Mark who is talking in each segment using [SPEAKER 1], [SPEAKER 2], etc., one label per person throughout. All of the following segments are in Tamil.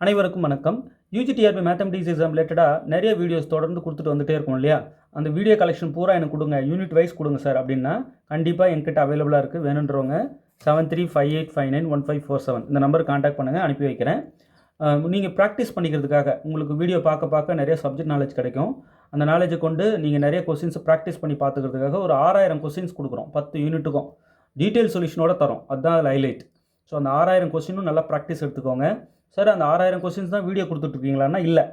[SPEAKER 1] அனைவருக்கும் வணக்கம். யூஜிடிஆர்பி மேத்தமெட்டிக்ஸ் எக்ஸாம் ரிலேட்டடாக நிறைய வீடியோஸ் தொடர்ந்து கொடுத்துட்டு வந்துட்டே இருக்கும் இல்லையா? அந்த வீடியோ கலெக்ஷன் பூரா எனக்கு கொடுங்க, யூனிட் வைஸ் கொடுங்க சார் அப்படின்னா கண்டிப்பாக என்கிட்ட அவைலபிளாக இருக்குது. வேணுன்றவங்க 7358591547 இந்த நம்பருக்கு காண்டாக்ட் பண்ணுங்கள், அனுப்பி வைக்கிறேன். நீங்கள் ப்ராக்டிஸ் பண்ணிக்கிறதுக்காக உங்களுக்கு வீடியோ பார்க்க நிறைய சப்ஜெக்ட் நாலேஜ் கிடைக்கும். அந்த நாலேஜை கொண்டு நீங்கள் நிறைய கொஸ்டின்ஸை ப்ராக்டிஸ் பண்ணி பார்த்துக்கிறதுக்காக ஒரு 6000 கொஸ்டின்ஸ் கொடுக்குறோம். 10 யூனிட்டுக்கும் டீட்டெயில் சொல்யூஷனோட தரோம். அதுதான் அதில் ஹைலைட். ஸோ அந்த 6000 கொஸ்டினும் நல்லா ப்ராக்டிஸ் எடுத்துக்கோங்க. சார் அந்த 6000 கொஸ்டின்ஸ் தான் வீடியோ கொடுத்துட்ருக்கீங்களான்னா இல்லை,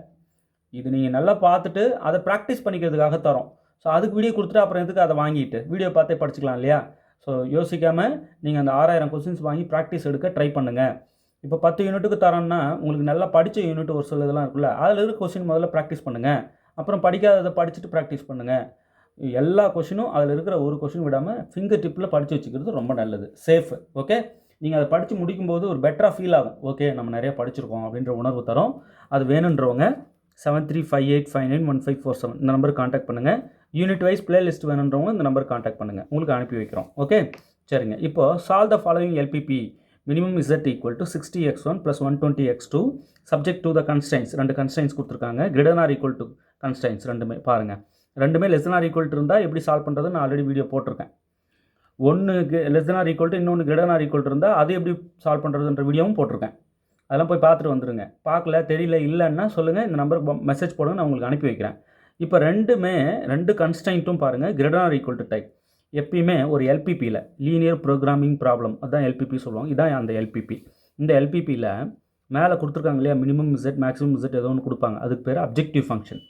[SPEAKER 1] இது நீங்கள் நல்லா பார்த்துட்டு அதை ப்ராக்டிஸ் பண்ணிக்கிறதுக்காக தரோம். ஸோ அதுக்கு வீடியோ கொடுத்துட்டு அப்புறம் எதுக்கு அதை வாங்கிட்டு வீடியோ பார்த்தே படிச்சுக்கலாம் இல்லையா? ஸோ யோசிக்காமல் நீங்கள் அந்த 6000 கொஸ்டின்ஸ் வாங்கி ப்ராக்டிஸ் எடுக்க ட்ரை பண்ணுங்கள். இப்போ 10 யூனிட்டுக்கு தரோன்னா உங்களுக்கு நல்லா படித்த யூனிட் ஒரு சில இதெல்லாம் இருக்குல்ல, அதில் இருக்க கொஸ்டின் முதல்ல ப்ராக்டிஸ் பண்ணுங்கள். அப்புறம் படிக்காததை படிச்சுட்டு ப்ராக்டிஸ் பண்ணுங்கள். எல்லா கொஸ்டினும் அதில் இருக்கிற ஒரு கொஸ்டின் விடாமல் ஃபிங்கர் டிப்பில் படித்து வச்சுக்கிறது ரொம்ப நல்லது, சேஃப். ஓகே, நீங்கள் அதை படித்து முடிக்கும்போது ஒரு பெட்டராக ஃபீல் ஆகும். ஓகே, நம்ம நிறையா படிச்சிருக்கோம் அப்படின்ற உணர்வு தரோம். அது வேணுன்றவங்க 7358591547 இந்த நம்பருக்கு காண்டாக்ட் பண்ணுங்கள். யூனிட் வைஸ் பிளேலிஸ்ட் வேணுன்றவங்க இந்த நம்பருக்கு காண்டாக்ட் பண்ணுங்கள், உங்களுக்கு அனுப்பி வைக்கிறோம். ஓகே, சரிங்க. இப்போது solve the following LPP. Minimum z equal to 60x1 + 120x2 subject to the constraints. 2 constraints கொடுத்துருக்காங்க. Greater or equal to constraints ரெண்டுமே பாருங்கள். ரெண்டுமே less than or equal to இருந்தால் எப்படி சால்வ் பண்ணுறதுன்னு நான் ஆல்ரெடி வீடியோ போட்டிருக்கேன். ஒன்று less than or equal to இன்னொன்று கிரேட்டர் ஆர் ஈக்குவல் டு இருந்தால் அது எப்படி சால்வ் பண்ணுறதுன்ற வீடியோவும் போட்டிருக்கேன். அதெல்லாம் போய் பார்த்துட்டு வந்துடுங்க. பார்க்கல, தெரியல, இல்லைன்னா சொல்லுங்கள், இந்த நம்பருக்கு மெசேஜ் போடுங்க, நான் உங்களுக்கு அனுப்பி வைக்கிறேன். இப்போ ரெண்டு கன்ஸ்டைன்ட்டும் பாருங்கள் greater or equal to type. எப்பயுமே ஒரு எல்பிபியில் லீனியர் ப்ரோக்ராமிங் ப்ராப்ளம், அதுதான் எல்பிபி சொல்லுவாங்க. இதான் அந்த எல்பிபி. இந்த எல்பிபியில் மேலே கொடுத்துருக்காங்க இல்லையா, மினிமம் Z மேக்ஸிமம் Z ஏதோ ஒன்று கொடுப்பாங்க, அதுக்கு பேர் அப்ஜெக்டிவ் ஃபங்க்ஷன்.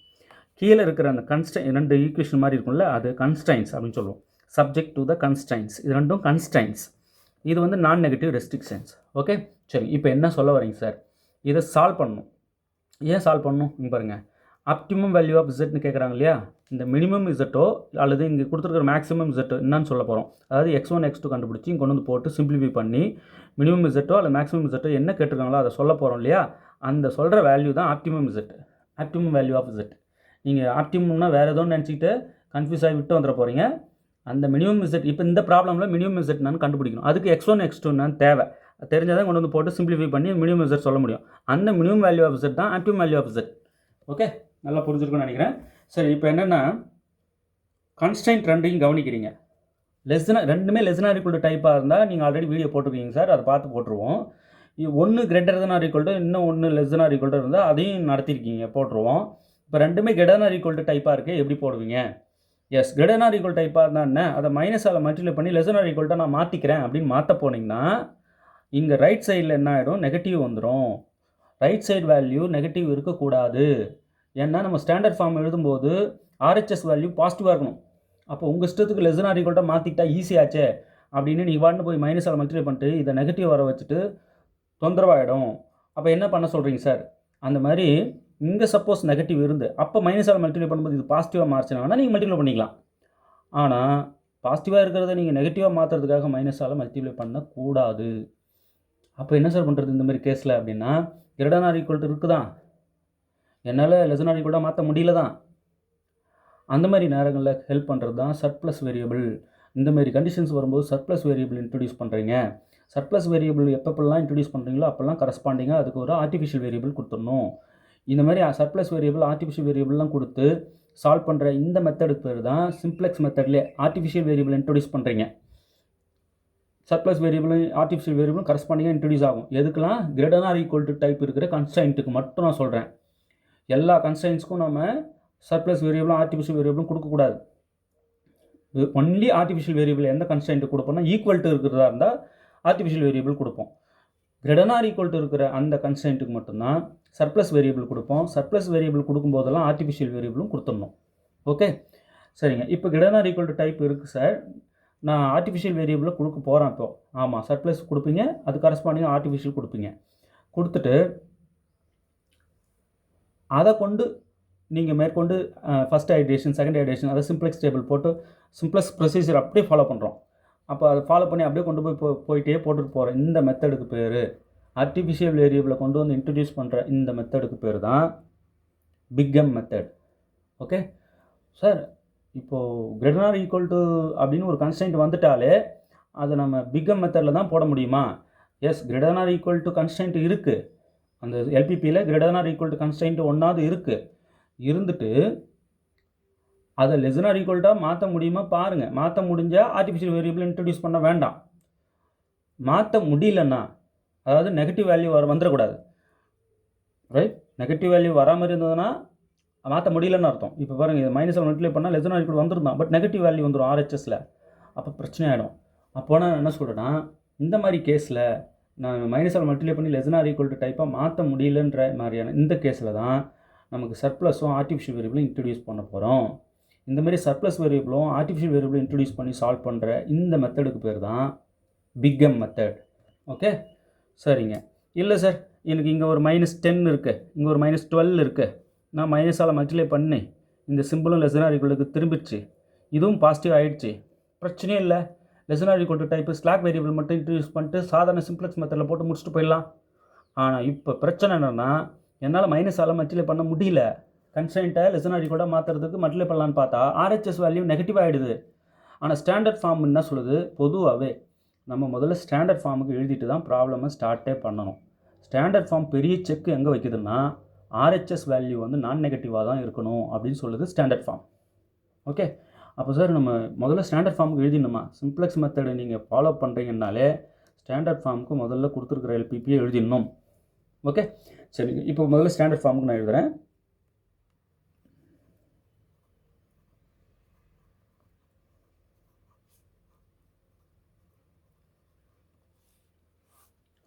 [SPEAKER 1] கீழே இருக்கிற அந்த ரெண்டு ஈக்குவேஷன் மாதிரி இருக்கும்ல, அது கன்ஸ்டைன்ஸ் அப்படின்னு சொல்லுவோம். சப்ஜெக்ட் டு த கன்ஸ்டைன்ஸ், இது ரெண்டும் கன்ஸ்டைன்ஸ். இது வந்து நான் நெகட்டிவ் ரெஸ்ட்ரிக்ஷன்ஸ். ஓகே, சரி. இப்போ என்ன சொல்ல வரீங்க சார்? இதை சால்வ் பண்ணணும். ஏன் சால்வ் பண்ணணும்? இங்கே பாருங்கள், ஆப்டிமம் வேல்யூ ஆஃப் Z கேட்குறாங்க இல்லையா? இந்த மினிமம் Z அல்லது இங்கே கொடுத்துருக்கிற மேக்ஸிமம் Z என்னன்னு சொல்ல போகிறோம். அதாவது x1 x2 கண்டுபிடிச்சி இங்கே கொண்டு வந்து போட்டு சிம்பிளிஃபை பண்ணி மினிமம் Z அல்லது மேக்ஸிமம் Z என்ன கேட்டிருக்காங்களோ அதை சொல்ல போகிறோம் இல்லையா? அந்த சொல்கிற வேல்யூ தான் optimum Z, optimum value of Z. நீங்கள் ஆப்டிமம்னா வேறு ஏதோ நினச்சிக்கிட்டு கன்ஃபியூஸ் ஆகி விட்டு வந்துட போகிறீங்க. அந்த மினிமம் Z, இப்போ இந்த ப்ராப்ளமில் மினிமம் Z நான் கண்டுபிடிக்கணும். அதுக்கு x1 x2 நான் தேவை தெரிஞ்சால் தான் கொண்டு வந்து போட்டு சிம்பிளிஃபை பண்ணி மினிமம் Z சொல்ல முடியும். அந்த மினிமம் வேல்யூ ஆஃப் Z தான் optimum value of Z. Okay, நல்லா புரிஞ்சிருக்குன்னு நினைக்கிறேன். சரி, இப்போ என்னென்னா கன்ஸ்டைன்ட் ரெண்டையும் கவனிக்கிறீங்க. ரெண்டுமே less than or equal to டைப்பாக இருந்தால் நீங்கள் ஆல்ரெடி வீடியோ போட்டிருக்கீங்க சார், அதை பார்த்து போட்டுருவோம். ஒன்று greater than or equal to இன்னும் ஒன்று less than or equal to இருந்தால் அதையும் நடத்திருக்கீங்க, போட்டுருவோம். இப்போ ரெண்டுமே greater than or equal to டைப்பாக இருக்குது, எப்படி போடுவீங்க? Yes, greater than or equal டைப்பாக இருந்தால் என்ன, அதை மைனஸால் மல்டிப்ளை பண்ணி less than or equal to நான் மாற்றிக்கிறேன் அப்படின்னு மாற்ற போனீங்கன்னா இங்கே ரைட் சைடில் என்ன ஆகிடும், நெகட்டிவ் வந்துடும். ரைட் சைடு வேல்யூ நெகட்டிவ் இருக்கக்கூடாது. ஏன்னா நம்ம ஸ்டாண்டர்ட் ஃபார்ம் எழுதும்போது RHS வேல்யூ பாசிட்டிவாக இருக்கணும். அப்போ உங்கள் இஷ்டத்துக்கு less than or equal to மாற்றிக்கிட்டா ஈஸியாச்சே அப்படின்னு நீங்கள் வாட்டு போய் மைனஸால் மல்டிப்ளை பண்ணிட்டு இதை நெகட்டிவ் வர வச்சுட்டு தொந்தரவாகிடும். அப்போ என்ன பண்ண சொல்கிறீங்க சார்? அந்த மாதிரி இங்கே சப்போஸ் நெகட்டிவ் இருந்து அப்போ மைனஸால் மல்டிப்ளை பண்ணும்போது இது பாசிட்டிவாக மாறிச்சுனா நீங்கள் மல்டிப்ளை பண்ணிக்கலாம். ஆனால் பாசிட்டிவாக இருக்கிறத நீங்கள் நெகட்டிவாக மாற்றுறதுக்காக மைனஸால் மல்டிப்ளை பண்ணக்கூடாது. அப்போ என்ன சார் பண்ணுறது இந்த மாதிரி கேஸில் அப்படின்னா, greater than or equal to இருக்குதான், என்னால் less than or equal to மாற்ற முடியல தான். அந்த மாதிரி நேரங்களில் ஹெல்ப் பண்ணுறது தான் சர்ப்ளஸ் வேரியபிள். இந்த மாதிரி கண்டிஷன்ஸ் வரும்போது சர்ப்ளஸ் வேரியபிள் இன்ட்ரடியூஸ் பண்ணுறீங்க. சர்ப்ளஸ் வேரியபிள் எப்பப்பெல்லாம் இன்ட்ரடியூஸ் பண்ணுறீங்களோ அப்போல்லாம் கரஸ்பாண்டிங்காக அதுக்கு ஒரு ஆர்டிஃபிஷியல் வேரியபிள் கொடுத்துடணும். இந்த மாதிரி சர்ப்ளஸ் வேரியபிள் ஆர்டிஃபிஷியல் வேரியபிள்லாம் கொடுத்து சால்வ் பண்ணுற இந்த மெத்தடுக்கு பேர் தான் சிம்ப்ளெக்ஸ் மெத்தட்லேயே ஆர்டிஃபிஷியல் வேரியபிள் இன்ட்ரடியூஸ் பண்ணுறீங்க. சர்ப்ளஸ் வேரியபிள் ஆர்டிஃபிஷியல் வேரியபிள் கரஸ்பாண்டிங்காக இன்ட்ரடியூஸ் ஆகும். எதுக்கெல்லாம்? Greater than or equal to type இருக்கிற கன்ஸ்டைன்ட்டுக்கு மட்டும் நான் சொல்கிறேன். எல்லா கன்ஸ்டைன்ஸ்க்கும் நம்ம சர்ப்ளஸ் வேரியபிளும் ஆர்டிஃபிஷியல் வேரியபிளும் கொடுக்கக்கூடாது. ஒன்லி ஆர்டிஃபிஷியல் வேரியபிள் எந்த கன்ஸ்டைன்ட்டு கொடுப்போம்னா ஈக்குவல் டு இருக்கிறதா இருந்தால் ஆர்டிஃபிஷியல் வேரியபிள் கொடுப்போம். Greater than or equal to இருக்கிற அந்த கன்ஸ்டைன்ட்டுக்கு மட்டும்தான் சர்ப்ளஸ் வேரியபிள் கொடுப்போம். சர்ப்ளஸ் வேரியபிள் கொடுக்கும்போதெல்லாம் ஆர்டிஃபிஷியல் வேரியபிளும் கொடுத்துடணும். ஓகே, சரிங்க. இப்போ greater than or equal to type இருக்குது சார், நான் ஆர்டிஃபிஷியல் வேரியபிளை கொடுக்க போகிறேன். இப்போ ஆமாம், சர்ப்ளஸ் கொடுப்பீங்க, அது கரஸ்பாண்டிங் ஆர்டிஃபிஷியல் கொடுப்பீங்க. கொடுத்துட்டு அதை கொண்டு நீங்கள் மேற்கொண்டு ஃபஸ்ட் ஐட்ரேஷன் செகண்ட் ஐட்ரேஷன் அதை சிம்ப்ளெக்ஸ் டேபிள் போட்டு சிம்ப்ளெக்ஸ் ப்ரொசீஜர் அப்படியே ஃபாலோ பண்ணுறோம். அப்போ அதை ஃபாலோ பண்ணி அப்படியே கொண்டு போயிட்டே போட்டுட்டு போகிறோம். இந்த மெத்தடுக்கு பேர் ஆர்டிஃபிஷியல் வேரியபிளை கொண்டு வந்து இன்ட்ரடியூஸ் பண்ணுற இந்த மெத்தடுக்கு பேர் தான் big M method. Okay sir, இப்போது greater than or equal to அப்படின்னு ஒரு கன்ஸ்டைன்ட் வந்துட்டாலே அதை நம்ம பிக் எம் மெத்தடில் தான் போட முடியுமா? Yes, greater than or equal to constraint இருக்குது. அந்த எல்பிபியில் கிரேட்டர் than or equal to constraint ஒன்றாவது இருக்குது, இருந்துட்டு அதை less than or equal to மாற்ற முடியுமா பாருங்கள். மாற்ற முடிஞ்சால் ஆர்டிஃபிஷியல் வேரியபிள் இன்ட்ரடியூஸ் பண்ண வேண்டாம். மாற்ற முடியலன்னா, அதாவது நெகட்டிவ் வேல்யூ வந்துடக்கூடாது, ரைட்? நெகட்டிவ் வேல்யூ வராமல் இருந்ததுன்னா மாற்ற முடியலன்னு அர்த்தம். இப்போ பாருங்கள், இது மைனஸில் மல்டிப்ளை பண்ணால் less than or equal வந்துருந்தான், பட் நெகட்டிவ் வேல்யூ வந்துடும் ஆர்ஹெச்எஸில். அப்போ பிரச்சனை ஆகிடும். அப்போ நான் என்ன சொல்கிறேன்னா, இந்த மாதிரி கேஸில் நான் மைனஸில் மல்டிப்ளை பண்ணி less than or equal to டைப்பாக மாற்ற முடியலன்ற மாதிரியான இந்த கேஸில் தான் நமக்கு சர்ப்ளஸும் ஆர்டிஃபிஷியல் வேரியபிளும் இன்ட்ரடியூஸ் பண்ண போகிறோம். இந்த மாதிரி சர்ப்ளஸ் வேரியபிளும் ஆர்டிஃபிஷியல் வேரியபிளும் இன்ட்ரடியூஸ் பண்ணி சால்வ் பண்ணுற இந்த மெத்தடுக்கு பேர் தான் பிக் எம் மெத்தட். ஓகே, சரிங்க. இல்லை சார், எனக்கு இங்கே ஒரு -10 இருக்குது, இங்கே ஒரு -12 இருக்குது, நான் மைனஸால் மல்டிப்ளை பண்ணி இந்த சிம்பிளும் less than or equal to திரும்பிடுச்சு, இதுவும் பாசிட்டிவ் ஆகிடுச்சு, பிரச்சனையே இல்லை. less than or equal to type slack variable மட்டும் இன்ட்ரடியூஸ் பண்ணிட்டு சாதாரண சிம்ப்ளெக்ஸ் மெத்தடில் போட்டு முடிச்சுட்டு போயிடலாம். ஆனால் இப்போ பிரச்சனை என்னென்னா, என்னால் மைனஸால் மல்டிப்ளை பண்ண முடியல. கன்ஸ்ட்ரெயின்ட்டை less than or equal to மாற்றுறதுக்கு மல்டிப்ளை பண்ணலான்னு பார்த்தா ஆர்ஹெச்எஸ் வேல்யூ நெகட்டிவ் ஆகிடுது. ஆனால் ஸ்டாண்டர்ட் ஃபார்ம் என்ன சொல்லுது, பொதுவாகவே நம்ம முதல்ல ஸ்டாண்டர்ட் ஃபார்முக்கு எழுதிட்டு தான் ப்ராப்ளமை ஸ்டார்ட்டே பண்ணணும். ஸ்டாண்டர்ட் ஃபார்ம் பெரிய செக் எங்கே வைக்குதுன்னா, ஆர்ஹெச்எஸ் வேல்யூ வந்து நான் நெகட்டிவாக தான் இருக்கணும் அப்படின்னு சொல்லுது ஸ்டாண்டர்ட் ஃபார்ம். ஓகே, அப்போ சார் நம்ம முதல்ல ஸ்டாண்டர்ட் ஃபார்முக்கு எழுதிடணுமா? சிம்ப்ளெக்ஸ் மெத்தடை நீங்கள் ஃபாலோ பண்ணுறீங்கன்னாலே ஸ்டாண்டர்ட் ஃபார்முக்கு முதல்ல கொடுத்துருக்குற எல்பிபியை எழுதிடணும். ஓகே, சரி. இப்போ முதல்ல ஸ்டாண்டர்ட் ஃபார்முக்கு நான் எழுதுகிறேன்.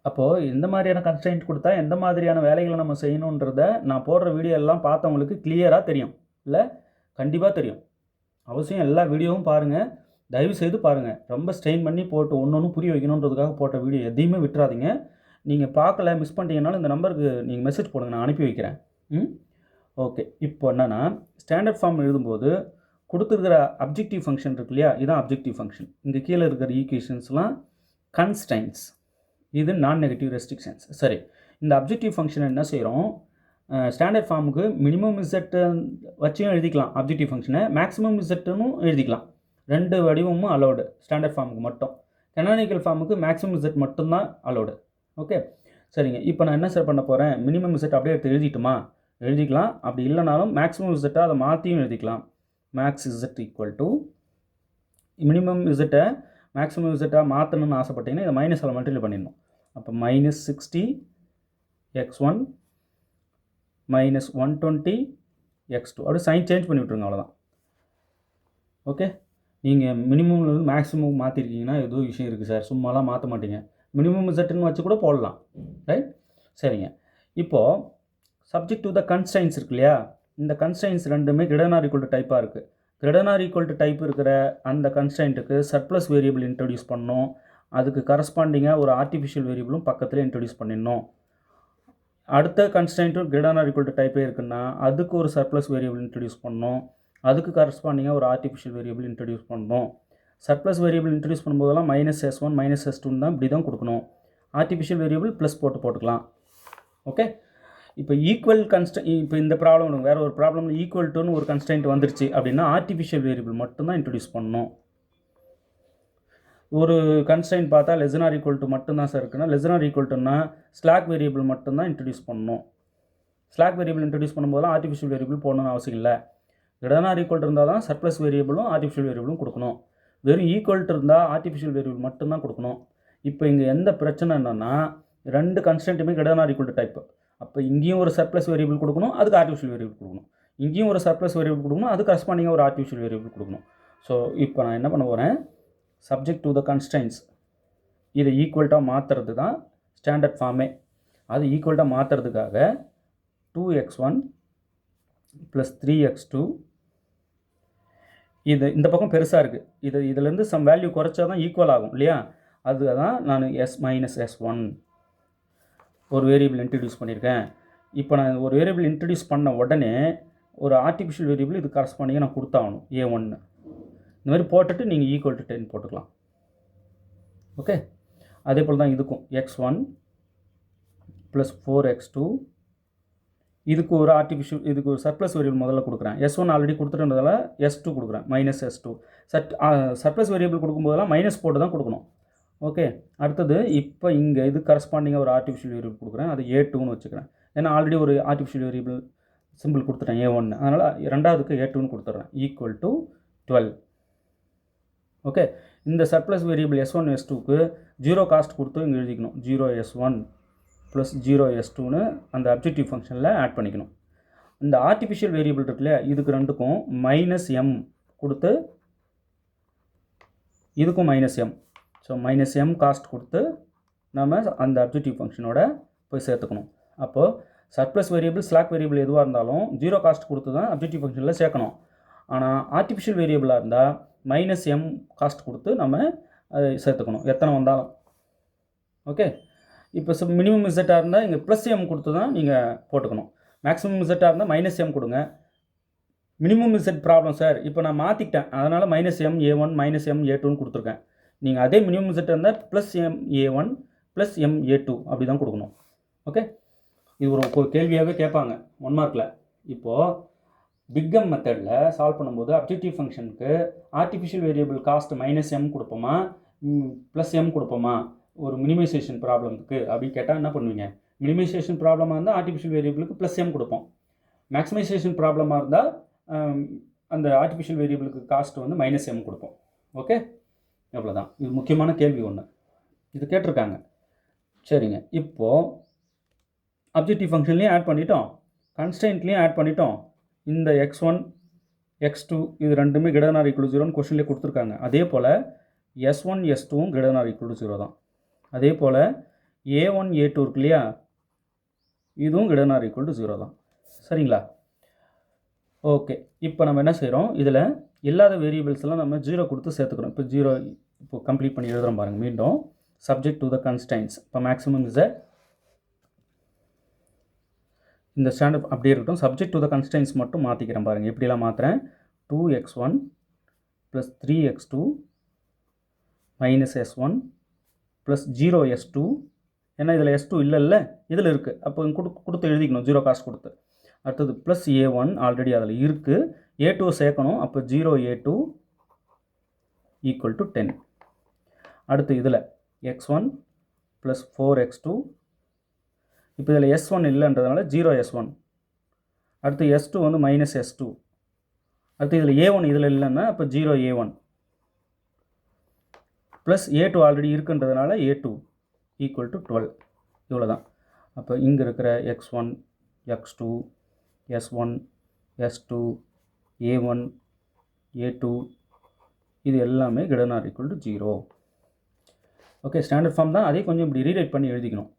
[SPEAKER 1] அப்போது எந்த மாதிரியான கன்ஸ்ட்ரெயின்ட் கொடுத்தா எந்த மாதிரியான வேலைகளை நம்ம செய்யணுன்றதை நான் போடுற வீடியோ எல்லாம் பார்த்தவங்களுக்கு கிளியராக தெரியும். இல்லை, கண்டிப்பாக தெரியும். அவசியம் எல்லா வீடியோவும் பாருங்கள், தயவு செய்து பாருங்கள். ரொம்ப ஸ்ட்ரெயின் பண்ணி போட்டு ஒன்று புரிய வைக்கணுன்றதுக்காக போட்ட வீடியோ எதையுமே விட்டுறாதீங்க. நீங்கள் பார்க்கல, மிஸ் பண்ணிட்டீங்கனாலும் இந்த நம்பருக்கு நீங்கள் மெசேஜ் போடுங்க, நான் அனுப்பி வைக்கிறேன். ஓகே, இப்போ என்னென்னா ஸ்டாண்டர்ட் ஃபார்ம் எழுதும்போது கொடுத்துருக்கிற அப்ஜெக்டிவ் ஃபங்க்ஷன் இருக்கு இல்லையா, இதுதான் அப்ஜெக்டிவ் ஃபங்க்ஷன். இங்கே கீழே இருக்கிற ஈக்குவேஷன்ஸ்லாம் கன்ஸ்ட்ரைன்ஸ், இது நான் நெகட்டிவ் ரெஸ்ட்ரிக்ஷன்ஸ். சரி, இந்த அப்ஜெக்டிவ் ஃபங்க்ஷன் என்ன செய்கிறோம், ஸ்டாண்டர்ட் ஃபார்முக்கு மினிமம் இசட்டு வச்சியும் எழுதிக்கலாம் அப்ஜெக்டிவ் ஃபங்க்ஷனை, மேக்ஸிமம் இசட்டுன்னு எழுதிக்கலாம். ரெண்டு வடிவமும் அலோடு ஸ்டாண்டர்ட் ஃபார்முக்கு மட்டும். கனானிக்கல் ஃபார்முக்கு மேக்ஸிமம் இசட் மட்டும்தான் அலோடு. ஓகே, சரிங்க. இப்போ நான் என்ன சார் பண்ண போகிறேன், மினிமம் இசட் அப்படியே எடுத்து எழுதிட்டுமா? எழுதிக்கலாம். அப்படி இல்லைனாலும் மேக்ஸிமம் இசட்டை அதை மாற்றியும் எழுதிக்கலாம். Max Z equal to minimum இசட்டை மேக்ஸிமம் இசட்டாக மாற்றணும்னு ஆசைப்பட்டீங்கன்னா இதை மைனஸால் மல்டிப்ளை பண்ணிடணும். அப்போ -60 x1 -120 x2 அப்படி சைன் சேஞ்ச் பண்ணி விட்ருங்க, அவ்வளோதான். ஓகே, நீங்கள் மினிமம்லேருந்து மேக்ஸிமம் மாற்றிருக்கீங்கன்னா ஏதோ விஷயம் இருக்குது சார், சும்மாலாம் மாற்ற மாட்டீங்க. மினிமம் இசட்டுன்னு வச்சு கூட போடலாம், ரைட்? சரிங்க. இப்போது சப்ஜெக்ட் டு த கன்ஸ்ட்ரைன்ஸ் இருக்கு இல்லையா, இந்த கன்ஸ்ட்ரைன்ஸ் ரெண்டுமே greater than or equal to டைப்பாக இருக்குது. Greater than or equal to type இருக்கிற அந்த கன்ஸ்ட்ரைன்ட்டுக்கு சர்ப்ளஸ் வேரியபிள் இன்ட்ரடியூஸ் பண்ணணும். அதுக்கு கரஸ்பாண்டிங்காக ஒரு ஆர்டிஃபிஷியல் வேரியபிளும் பக்கத்தில் இன்ட்ரடியூஸ் பண்ணிடணும். அடுத்த கன்ஸ்ட்ரைன்ட்டும் greater than or equal to டைப்பே இருக்குன்னா அதுக்கு ஒரு சர்ப்ளஸ் வேரியபிள் இன்ட்ரடியூஸ் பண்ணணும். அதுக்கு கரஸ்பாண்டிங்காக ஒரு ஆர்டிஃபிஷியல் வேரியபிள் இன்ட்ரடியூஸ் பண்ணணும். சர்ப்ளஸ் வேரியபிள் இன்ட்ரடியூஸ் பண்ணும்போதெல்லாம் -s1 -s2 தான் இப்படி தான் கொடுக்கணும். ஆர்டிஃபிஷியல் வேரியபிள் ப்ளஸ் போட்டுக்கலாம். ஓகே, இப்போ ஈக்குவல் இப்போ இந்த ப்ராப்ளம் வேறு ஒரு ப்ராப்ளம் ஈக்குவல் டுன்னு ஒரு கன்ஸ்ட்ரைன்ட் வந்துருச்சு அப்படின்னா ஆர்டிஃபிஷியல் வேரியபிள் மட்டும்தான் இன்ட்ரடியூஸ் பண்ணணும். ஒரு கன்ஸ்ட்ரைன்ட் பார்த்தா less than or equal to மட்டும்தான் சார் இருக்குன்னா less than or equal toன்னா ஸ்லாக் வேரியபிள் மட்டும்தான் இன்ட்ரடியூஸ் பண்ணணும். ஸ்லாக் வேரியபிள் இன்ட்ரடியூஸ் பண்ணும்போதெல்லாம் ஆர்டிஃபிஷியல் வேரியபிள் போடணும்னு அவசியம் இல்லை. Greater than or equal to இருந்தால் தான் சர்ப்ளஸ் வேரியபிளும் ஆர்டிஃபிஷியல் வேரியபிளும் கொடுக்கணும். வெறும் ஈக்குவல் டு இருந்தால் ஆர்டிஃபிஷியல் வேரியபிள் மட்டும்தான் கொடுக்கணும். இப்போ இங்கே எந்த பிரச்சனை என்னென்னா, ரெண்டு கன்ஸ்ட்ரைன்ட்டுமே greater than or equal to type. அப்போ இங்கேயும் ஒரு சர்ப்ளஸ் வேரியபிள் கொடுக்கணும், அதுக்கு ஆர்டிஃபிஷியல் வேரியபிள் கொடுக்கணும். இங்கேயும் ஒரு சர்ப்ளஸ் வேரியபிள் கொடுக்கணும், அதுக்கு கரஸ்பாண்டிங்காக ஒரு ஆர்டிஃபிஷியல் வேரியபிள் கொடுக்கணும். ஸோ இப்போ நான் என்ன பண்ண போகிறேன், சப்ஜெக்ட் டு த கன்ஸ்ட்ரைன்ஸ் இதை ஈக்குவல்ட்டாக மாற்றுறது தான் ஸ்டாண்டர்ட் ஃபார்மே. அது ஈக்குவல்ட்டாக மாற்றுறதுக்காக 2x1 + 3x2 இது இந்த பக்கம் பெருசாக இருக்குது, இதிலேருந்து சம் வேல்யூ குறைச்சா தான் ஈக்குவல் ஆகும் இல்லையா. அதுதான் நான் s-s1 ஒரு வேரியபிள் இன்ட்ரடியூஸ் பண்ணியிருக்கேன். இப்போ நான் ஒரு வேரியபிள் இன்ட்ரடியூஸ் பண்ண உடனே ஒரு ஆர்டிஃபிஷியல் வேரியபிள் இது கரஸ்பாண்டிங்காக நான் கொடுத்தாகணும் a1. இந்த மாதிரி போட்டுட்டு நீங்கள் ஈக்குவல் டு 10 போட்டுக்கலாம். ஓகே, அதே போல் தான் இதுக்கும் x1 + 4x2 இதுக்கு ஒரு ஆர்டிஃபிஷியல் இதுக்கு ஒரு சர்ப்ளஸ் வேரியபிள் முதல்ல கொடுக்குறேன். s1 ஆல்ரெடி கொடுத்துட்டதால s2 கொடுக்குறேன் -s2. சர்ப்ளஸ் வேரியபிள் கொடுக்கும்போதெல்லாம் மைனஸ் போட்டு தான் கொடுக்கணும். ஓகே, அடுத்தது இப்போ இங்கே இது கரஸ்பாண்டிங்காக ஒரு ஆர்டிஃபிஷியல் வேரியபிள் கொடுக்குறேன், அது A2ன்னு வச்சுக்கிறேன். ஏன்னா ஆல்ரெடி ஒரு ஆர்டிஃபிஷியல் வேரியபிள் சிம்பிள் கொடுத்துட்டேன் A1, அதனால் ரெண்டாவதுக்கு A2ன்னு கொடுத்துட்றேன், ஈக்குவல் டு 12. ஓகே, இந்த சர்ப்ளஸ் வேரியபிள் S1 S2க்கு 0 காஸ்ட் கொடுத்து இங்கே எழுதிக்கணும். 0S1 ப்ளஸ் 0S2ன்னு அந்த அப்ஜெக்டிவ் ஃபங்க்ஷனில் ஆட் பண்ணிக்கணும். இந்த ஆர்டிஃபிஷியல் வேரியபிள் இருக்குல்ல, இதுக்கு ரெண்டுக்கும் -m கொடுத்து இதுக்கும் -m. ஸோ -m காஸ்ட் கொடுத்து நம்ம அந்த அப்ஜெக்டிவ் ஃபங்க்ஷனோட போய் சேர்த்துக்கணும். அப்போது சர்ப்ளஸ் வேரியபிள் ஸ்லாக் வேரியபிள் எதுவாக இருந்தாலும் 0 காஸ்ட் கொடுத்து தான் அப்ஜெக்டிவ் ஃபங்க்ஷனில் சேர்க்கணும். ஆனால் ஆர்டிஃபிஷியல் வேரியபிளாக இருந்தால் -m காஸ்ட் கொடுத்து நம்ம அதை சேர்த்துக்கணும், எத்தனை வந்தாலும். ஓகே, இப்போ மினிமம் இசட்டாக இருந்தால் இங்கே +m கொடுத்து தான் நீங்கள் போட்டுக்கணும். மேக்ஸிமம் இசட்டாக இருந்தால் -m கொடுங்க. மினிமம் இசட் ப்ராப்ளம் சார், இப்போ நான் மாற்றிக்கிட்டேன், அதனால் -m A1 -m A2ன்னு கொடுத்துருக்கேன். நீங்கள் அதே மினிமம் இசட்டாக இருந்தால் +m A1 +m A2 அப்படி தான் கொடுக்கணும். ஓகே, இது ஒரு கேள்வியாகவே கேட்பாங்க 1 மார்க்கில். இப்போது பிகம் மெத்தடில் சால்வ் பண்ணும்போது அப்ஜெக்டிவ் ஃபங்க்ஷனுக்கு ஆர்டிஃபிஷியல் வேரியபிள் காஸ்ட் -m கொடுப்போமா +m கொடுப்போமா ஒரு மினிமைசேஷன் ப்ராப்ளத்துக்கு அப்படின்னு கேட்டால் என்ன பண்ணுவீங்க? மினிமைசேஷன் ப்ராப்ளமாக இருந்தால் ஆர்டிஃபிஷியல் வேரியபிளுக்கு +m கொடுப்போம். மேக்ஸிமைசேஷன் ப்ராப்ளமாக இருந்தால் அந்த ஆர்டிஃபிஷியல் வேரியபிளுக்கு காஸ்ட் வந்து -m கொடுப்போம். ஓகே, எவ்வளோதான். இது முக்கியமான கேள்வி ஒன்று, இது கேட்டிருக்காங்க. சரிங்க, இப்போது அப்ஜெக்டிவ் ஃபங்க்ஷன்லேயும் ஆட் பண்ணிட்டோம், கன்ஸ்டன்ட்லேயும் ஆட் பண்ணிட்டோம். இந்த x1 x2 இது ரெண்டுமே greater than or equal to 0ன்னு கொஸ்டின்லேயே கொடுத்துருக்காங்க. அதே போல் S1 S2வும் greater than or equal to 0 தான். அதே போல் A1 A2 இருக்கு இல்லையா, இதுவும் greater than or equal to 0 தான். சரிங்களா? ஓகே, இப்போ நம்ம என்ன செய்கிறோம், இதில் இல்லாத வேரியபிள்ஸ்லாம் நம்ம 0 கொடுத்து சேர்த்துக்கிறோம். இப்போ 0 இப்போ கம்ப்ளீட் பண்ணி எழுதுகிறோம் பாருங்கள். மீண்டும் சப்ஜெக்ட் டு த கன்ஸ்டன்ட்ஸ். இப்போ மேக்ஸிமம் இசட் இந்த ஸ்டாண்டர்ட் அப்படியே இருக்கட்டும். சப்ஜெக்ட் டு த கன்ஸ்டன்ட்ஸ் மட்டும் மாற்றிக்கிறேன் பாருங்கள். எப்படிலாம் மாற்றுறேன், 2x1 + 3x2 - S1 + 0S2. ஏன்னா இதில் S2 இல்லை, இதில் இருக்குது, அப்போ கொடுத்து எழுதிக்கணும் 0 காஸ்ட் கொடுத்து. அடுத்தது +A1 ஆல்ரெடி அதில் இருக்குது, A2 சேர்க்கணும், அப்போ 0A2 = 10. அடுத்து இதில் x1 + 4x2. இப்போ இதில் S1 இல்லைன்றதுனால 0S1. அடுத்து S2 வந்து -S2. அடுத்து இதில் A1 இதில் இல்லைன்னா அப்போ 0A1 ப்ளஸ் A2 ஆல்ரெடி இருக்குன்றதுனால A2 = 12. இவ்வளோ தான். அப்போ இங்கே இருக்கிற x1 x2 S1 S2 A1 A2 இது எல்லாமே greater than or equal to 0. Okay, standard form தான், அதே கொஞ்சம் இப்படி ரீரைட் பண்ணி எழுதிக்கணும்.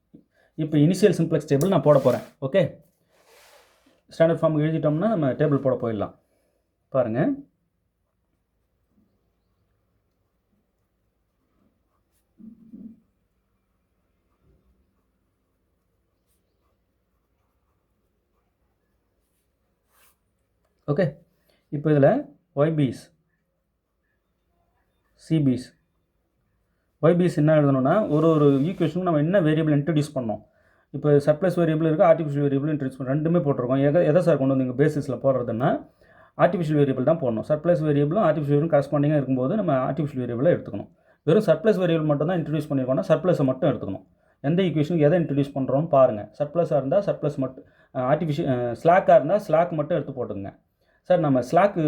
[SPEAKER 1] இப்போ இனிஷியல் சிம்ப்ளெக்ஸ் டேபிள் நான் போட போகிறேன். ஓகே, ஸ்டாண்டர்ட் ஃபார்ம் எழுதிட்டோம்னா நம்ம டேபிள் போட போயிடலாம். பாருங்கள், ஓகே. இப்போ இதில் YBs CBs YBs என்ன எழுதணும்னா ஒரு ஈக்குவேஷனுக்கு நம்ம என்ன வேரியபிள் இன்ட்ரடியூஸ் பண்ணோம். இப்போ சர்ப்ளஸ் வேரியபிள் இருக்குது, ஆர்டிஃபிஷியல் வேரியபிள் இன்ட்ரடியூஸ் பண்ணோம், ரெண்டுமே போட்டிருக்கோம். எதை சார் கொண்டு வந்து இங்கே பேசிஸில் போடுறதுன்னா ஆர்டிஃபிஷியல் வேரியபிள் தான் போடணும். சர்ப்ளஸ் வேரியபிளும் ஆர்டிஃபிஷியல் வேரியபிளும் கரஸ்பாண்டிங்காக இருக்கும்போது நம்ம ஆர்டிஃபிஷியல் வேரியபிளை எடுத்துக்கணும். வெறும் சர்ப்ளஸ் வேரியபிள் மட்டும் தான் இன்ட்ரடியூஸ் பண்ணியிருக்கோம்னா சர்ப்ளஸை மட்டும் எடுத்துக்கணும். எந்த ஈக்குவேஷனுக்கு எதை இன்ட்ரடியூஸ் பண்ணுறோம்னு பாருங்கள். சர்ப்ளஸாக இருந்தால் சர்ப்ளஸ் மட்டும், ஸ்லாக்காக இருந்தால் ஸ்லாக் மட்டும் எடுத்து போட்டுங்க. சார் நம்ம ஸ்லாக்கு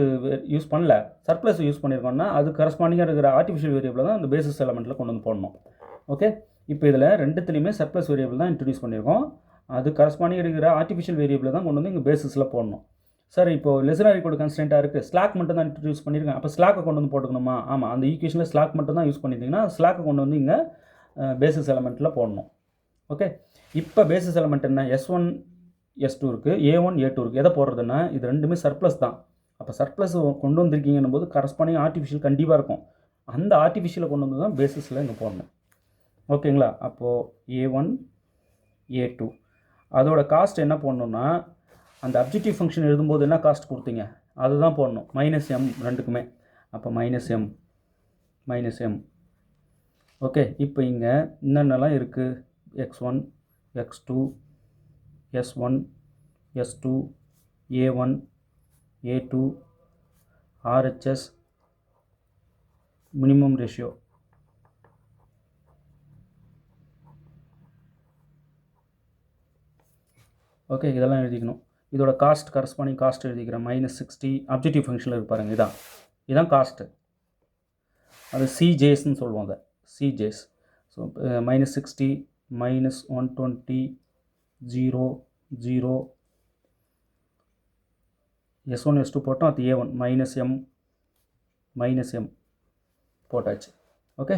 [SPEAKER 1] யூஸ் பண்ணல, சர்ப்ளஸ் யூஸ் பண்ணியிருக்கோம்னா அது கரஸ்பாண்டிங்காக இருக்கிற ஆர்டிஃபிஷியல் வேரியபிள் தான் அந்த பேசிஸ் எலமெண்ட்டில் கொண்டு வந்து போடணும். ஓகே, இப்போ இதில் ரெண்டுத்துலேயுமே சர்ப்ளஸ் வேரியபிள் தான் இன்ட்ரடியூஸ் பண்ணியிருக்கோம், அது கரஸ்பாண்டிங்காக இருக்கிற ஆர்டிஃபிஷியல் வேரியபிள் தான் கொண்டு வந்து இங்கே பேசிஸில் போடணும். சார் இப்போது less than or equal to கன்ஸ்டன்ட்டாக இருக்குது, ஸ்லாக் மட்டும் தான் இன்ட்ரடியூஸ் பண்ணியிருக்கேன், அப்போ ஸ்லாக்கை கொண்டு வந்து போட்டுக்கணுமா? ஆமாம், அந்த ஈக்குவேஷனில் ஸ்லாக் மட்டும் தான் யூஸ் பண்ணியிருந்தீங்கன்னா ஸ்லாக்கை கொண்டு வந்து இங்கே பேசிஸ் எலமெண்ட்டில் போடணும். ஓகே, இப்போ பேசிஸ் எலமெண்ட் என்ன, S1 S2 இருக்குது, A1 A2 இருக்குது. எதை போடுறதுன்னா இது ரெண்டுமே சர்ப்ளஸ் தான். அப்போ சர்ப்ளஸ் கொண்டு வந்திருக்கீங்கன்னும் போது கரஸ்பாண்டிங் ஆர்டிஃபிஷியல் கண்டிப்பாக இருக்கும். அந்த ஆர்டிஃபிஷியலை கொண்டு வந்து தான் பேசிஸில் இங்கே போடணும். ஓகேங்களா? அப்போது A1 A2 அதோட காஸ்ட் என்ன போடணுன்னா அந்த அப்ஜெக்டிவ் ஃபங்க்ஷன் எழுதும்போது என்ன காஸ்ட் கொடுத்தீங்க அதுதான் போடணும், -m ரெண்டுக்குமே. அப்போ -m. ஓகே, இப்போ இங்கே என்னென்னலாம் இருக்குது, x1 x2 S1 S2 A1 A2 RHS minimum ratio. Okay, இதெல்லாம் எழுதிக்கணும். இதோட காஸ்ட் கரஸ்பாண்டிங் காஸ்ட் எழுதிக்கிறேன். -60 அப்ஜெக்டிவ் ஃபங்க்ஷனில் இருக்கு பாருங்கள். இதான் காஸ்ட்டு. அது சிஜேஸ்ன்னு சொல்லுவோம். அதை சிஜேஸ். ஸோ -60 -120 0 0 S1 S2 போட்டோம். அது A1 -m போட்டாச்சு. ஓகே,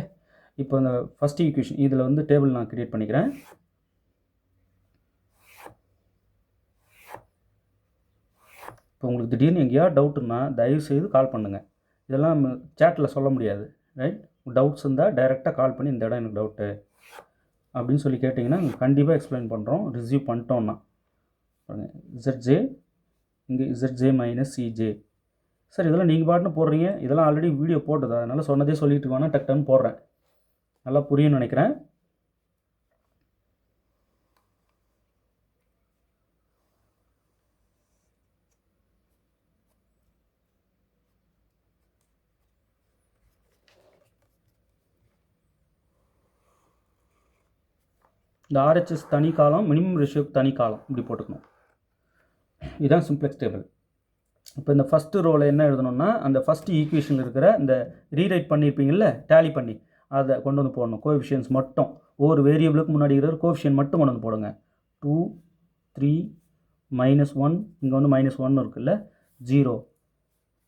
[SPEAKER 1] இப்போ இந்த ஃபஸ்ட் ஈக்குவேஷன் இதில் வந்து டேபிள் நான் கிரியேட் பண்ணிக்கிறேன். இப்போ உங்களுக்கு திடீர்னு எங்கேயா டவுட்டுன்னா தயவுசெய்து கால் பண்ணுங்கள். இதெல்லாம் சேட்டில் சொல்ல முடியாது, ரைட்? டவுட்ஸ் இருந்தால் டைரெக்டாக கால் பண்ணி இந்த இடம் எனக்கு டவுட்டு அப்படின்னு சொல்லி கேட்டிங்கன்னா கண்டிப்பாக எக்ஸ்பிளைன் பண்ணுறோம். ரிசீவ் பண்ணிட்டோன்னா ZJ இங்கே ZJ - CJ. சார் இதெல்லாம் நீங்கள் பாட்டுன்னு போடுறீங்க. இதெல்லாம் ஆல்ரெடி வீடியோ போட்டது, அதனால் சொன்னதே சொல்லிட்டு இருக்கோன்னா டக்குன்னு போடுறேன். நல்லா புரியும்னு நினைக்கிறேன். இந்த RHS தனி காலம், மினிமம் ரேஷியோக்கு தனி காலம் இப்படி போட்டுக்கணும். இதுதான் சிம்ப்ளெக்ஸ் டேபிள். இப்போ இந்த ஃபஸ்ட்டு ரோவில் என்ன எழுதணும்னா அந்த ஃபஸ்ட்டு ஈக்குவேஷனில் இருக்கிற இந்த ரீரைட் பண்ணியிருப்பீங்கள்ல டேலி பண்ணி அதை கொண்டு வந்து போடணும். கோஎஃபிஷியன்ஸ் மட்டும் ஒவ்வொரு வேரியபிளுக்கு முன்னாடி இருக்கிற கோஎஃபிஷியன்ட் மட்டும் கொண்டு வந்து போடுங்க. 2 3 -1 இங்கே வந்து -1 இருக்குல்ல, 0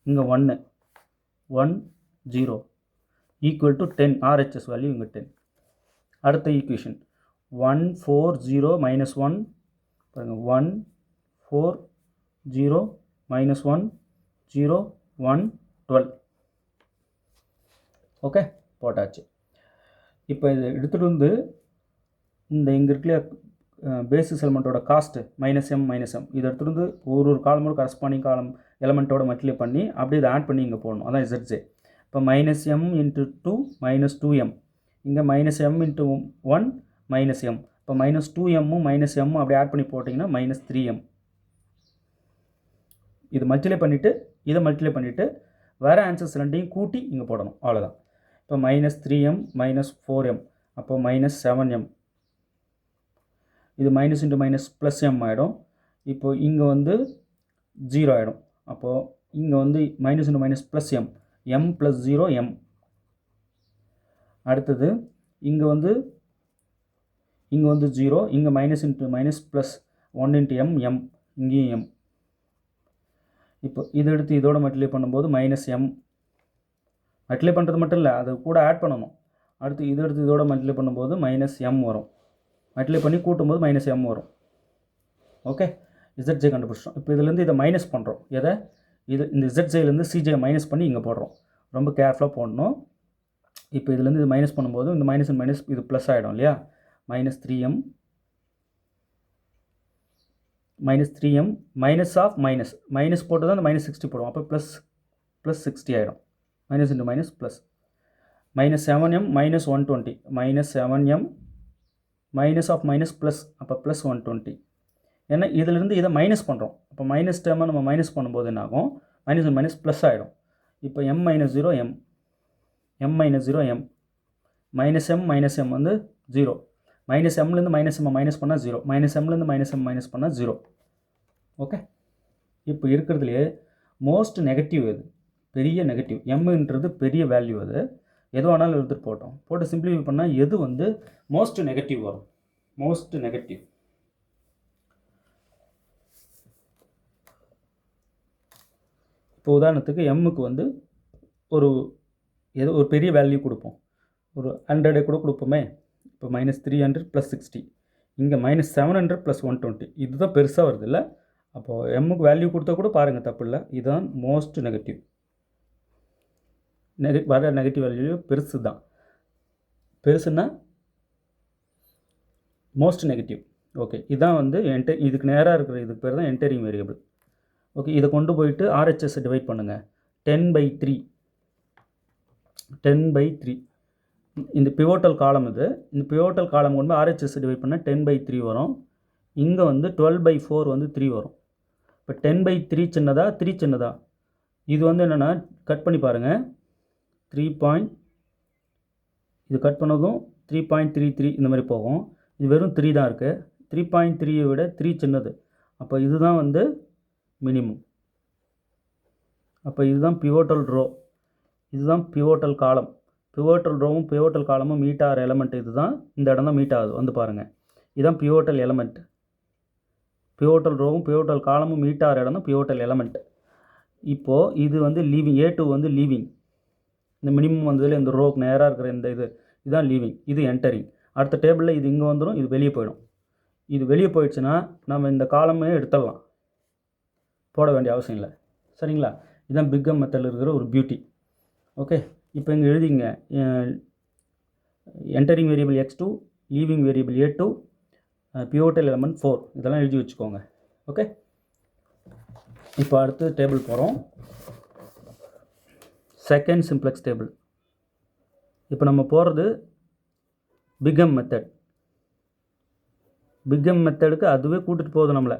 [SPEAKER 1] இங்கே 1 1 0 ஈக்குவல் டு 10. RHS வேல்யூ இங்கே 10. அடுத்த ஈக்குவேஷன் 1 4 0 -1 பாருங்கள். 1 4 0 -1 0 1 12. ஓகே, போட்டாச்சு. இப்போ இது எடுத்துகிட்டு வந்து இந்த இங்கே இருக்கிற பேசிஸ் எலமெண்ட்டோட காஸ்ட்டு -m இதை எடுத்துகிட்டு வந்து ஒரு காலமோட கரஸ்பாண்டிங் காலம் எலமெண்ட்டோட மல்டிப்ளை பண்ணி அப்படியே இதை ஆட் பண்ணி இங்கே போடணும். அதான் ZJ. இப்போ -m × 2 -2m இங்கே -m × 1 -m. இப்போ -2m -m அப்படியே ஆட் பண்ணி போட்டிங்கன்னா -3m. இது மல்டிப்ளை பண்ணிவிட்டு இதை மல்டிப்ளை பண்ணிவிட்டு வேறு ஆன்சர்ஸ் ரெண்டையும் கூட்டி இங்கே போடணும். அவ்வளோதான். இப்போ -3m -4m அப்போ -7m. இது minus into minus plus m ஆகிடும். இப்போ இங்கே வந்து 0 ஆகிடும். அப்போது இங்கே வந்து minus into minus plus m + 0 m. அடுத்தது இங்கே வந்து 0 இங்கே minus into minus plus 1 × m m இங்கேயும் m. இப்போ இதை எடுத்து இதோட மல்டிப்ளை பண்ணும்போது -m. மல்டிப்ளை பண்ணுறது மட்டும் இல்லை, அது கூட ஆட் பண்ணணும். அடுத்து இதை எடுத்து இதோட மல்டிப்ளை பண்ணும்போது -m வரும். மல்டிப்ளை பண்ணி கூட்டும்போது -m வரும். ஓகே, ZJ கண்டுபிடிச்சோம். இப்போ இதுலேருந்து இதை மைனஸ் பண்ணுறோம். எதை? இந்த ZJலேருந்து CJ மைனஸ் பண்ணி இங்கே போடுறோம். ரொம்ப கேர்ஃபுல்லாக போடணும். இப்போ இதுலேருந்து இது மைனஸ் பண்ணும்போது இந்த மைனஸ் இது ப்ளஸ் ஆகிடும் இல்லையா? -3m மைனஸ் ஆஃப் மைனஸ் போட்டு தான் அந்த -60 போடுவோம். அப்போ ப்ளஸ் 60 ஆகிடும். Minus into minus plus -7m -120 -7m minus of minus plus அப்போ ப்ளஸ் 120. ஏன்னா இதிலிருந்து இதை மைனஸ் பண்ணுறோம். அப்போ மைனஸ் டேர்மை நம்ம மைனஸ் பண்ணும்போது என்ன ஆகும்? மைனஸ் ப்ளஸ் ஆகிடும். இப்போ m - 0 m m - 0 m -m வந்து 0. -mலேருந்து -m மைனஸ் பண்ணால் 0. -mலேருந்து -m மைனஸ் பண்ணால் 0. ஓகே, இப்போ இருக்கிறதுலையே மோஸ்ட் நெகட்டிவ் எது? பெரிய நெகட்டிவ் mன்றது பெரிய வேல்யூ. அது எது வேணாலும் எடுத்துகிட்டு போட்டு சிம்பிளிஃபை பண்ணால் எது வந்து மோஸ்ட் நெகட்டிவ் வரும்? மோஸ்ட் நெகட்டிவ் இப்போ உதாரணத்துக்கு எம்முக்கு வந்து ஒரு பெரிய வேல்யூ கொடுப்போம். ஒரு 100 கூட கொடுப்போமே. இப்போ -300 + 60 இங்கே -700 + 120 இதுதான் பெருசாக வருது இல்லை? அப்போது எம்முக்கு வேல்யூ கொடுத்தா கூட பாருங்கள், தப்பு இல்லை. இதுதான் மோஸ்ட் நெகட்டிவ். வர நெகட்டிவ் வேல்யூ பெருசு தான். பெருசுன்னா மோஸ்ட் நெகட்டிவ். ஓகே, இதுதான் வந்து இதுக்கு நேராக இருக்கிற இதுக்கு பேர் தான் என்டரிங் வேரியபிள். ஓகே, இதை கொண்டு போயிட்டு RHS டிவைட் பண்ணுங்கள். 10/3 இந்த பிவோட்டல் காலம் இது. இந்த பிவோட்டல் காலம் கொண்டு போய் RHS டிவைட் பண்ணால் 10/3 வரும். இங்கே வந்து 12/4 வந்து 3 வரும். இப்போ 10/3 சின்னதா 3 சின்னதா? இது வந்து என்னென்னா கட் பண்ணி பாருங்கள். இது கட் பண்ணதும் 3.33 இந்த மாதிரி போகும். இது வெறும் 3 தான் இருக்குது. 3.3 விட 3 சின்னது. அப்போ இதுதான் வந்து மினிமம். அப்போ இதுதான் பிவோட்டல் ரோ, இதுதான் பிவோட்டல் காலம். பிவோட்டல் ரோவும் பிவோட்டல் காலமும் மீட் ஆகிற எலமெண்ட் இதுதான். இந்த இடம் தான் மீட் ஆகுது, வந்து பாருங்கள். இதுதான் பிவோட்டல் எலமெண்ட். பிவோட்டல் ரோவும் பிவோட்டல் காலமும் மீட் ஆகிற இடம் தான் பிவோட்டல் எலமெண்ட். இப்போது இது வந்து லீவிங், A2 வந்து லீவிங். இந்த மினிமம் வந்ததில் இந்த ரோக்கு நேராக இருக்கிற இந்த இதுதான் லீவிங், இது என்டரிங். அடுத்த டேபிளில் இது இங்கே வந்துடும், இது வெளியே போயிடும். இது வெளியே போயிடுச்சுன்னா நம்ம இந்த காலமே எடுத்துடலாம், போட வேண்டிய அவசியம் இல்லை. சரிங்களா? இதுதான் பிக் எம் மெத்தடில் இருக்கிற ஒரு பியூட்டி. ஓகே, இப்போ இங்கே எழுதிங்க, entering variable x2, leaving variable A2, pivotal element 4, இதெல்லாம் எழுதி வச்சுக்கோங்க. ஓகே, இப்போ அடுத்து டேபிள் போகிறோம். Second simplex table. இப்போ நம்ம போகிறது big M method. Big M மெத்தடுக்கு அதுவே கூட்டிகிட்டு போகுது நம்மளை.